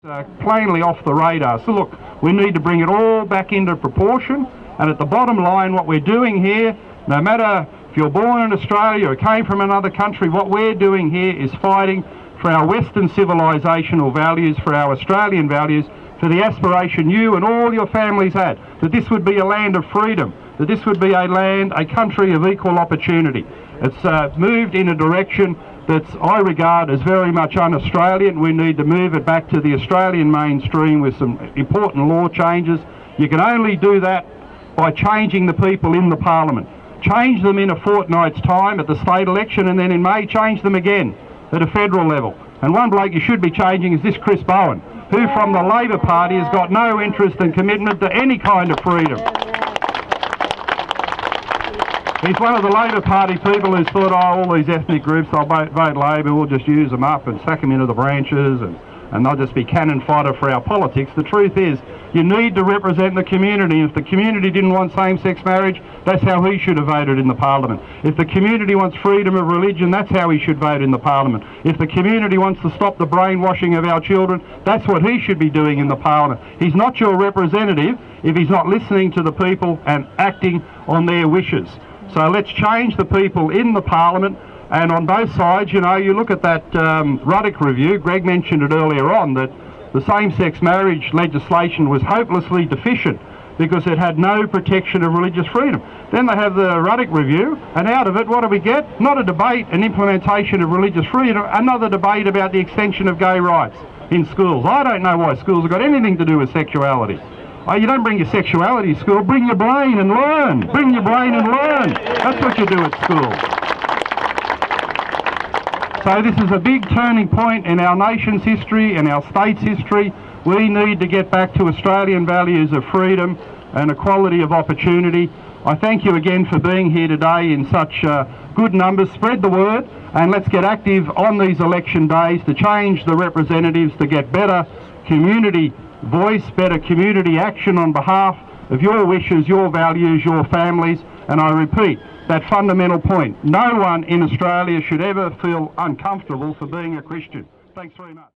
Plainly off the radar. So look, we need to bring it all back into proportion, and at the bottom line what we're doing here, no matter if you're born in Australia or came from another country, what we're doing here is fighting for our Western civilisational values, for our Australian values, for the aspiration you and all your families had, that this would be a land of freedom, that this would be a country of equal opportunity. It's moved in a direction that I regard as very much un-Australian. We need to move it back to the Australian mainstream with some important law changes. You can only do that by changing the people in the Parliament. Change them in a fortnight's time at the state election, and then in May change them again at a federal level. And one bloke you should be changing is this Chris BOWEN, who from the Labor Party has got no interest and commitment to any kind of freedom. He's one of the Labor Party people who's thought, oh, all these ethnic groups, I'll vote Labor, we'll just use them up and sack them into the branches and they'll just be cannon fodder for our politics. The truth is, you need to represent the community. If the community didn't want same-sex marriage, that's how he should have voted in the Parliament. If the community wants freedom of religion, that's how he should vote in the Parliament. If the community wants to stop the brainwashing of our children, that's what he should be doing in the Parliament. He's not your representative if he's not listening to the people and acting on their wishes. So let's change the people in the Parliament, and on both sides, you know, you look at that Ruddock review, Greg mentioned it earlier on, that the same-sex marriage legislation was hopelessly deficient because it had no protection of religious freedom. Then they have the Ruddock review, and out of it, what do we get? Not a debate and implementation of religious freedom, another debate about the extension of gay rights in schools. I don't know why schools have got anything to do with sexuality. Oh, you don't bring your sexuality to school, bring your brain and learn. Bring your brain and learn. That's what you do at school. So this is a big turning point in our nation's history and our state's history. We need to get back to Australian values of freedom and equality of opportunity. I thank you again for being here today in such good numbers. Spread the word and let's get active on these election days to change the representatives, to get better community voice, better community action on behalf of your wishes, your values, your families. And I repeat that fundamental point: no one in Australia should ever feel uncomfortable for being a Christian. Thanks very much.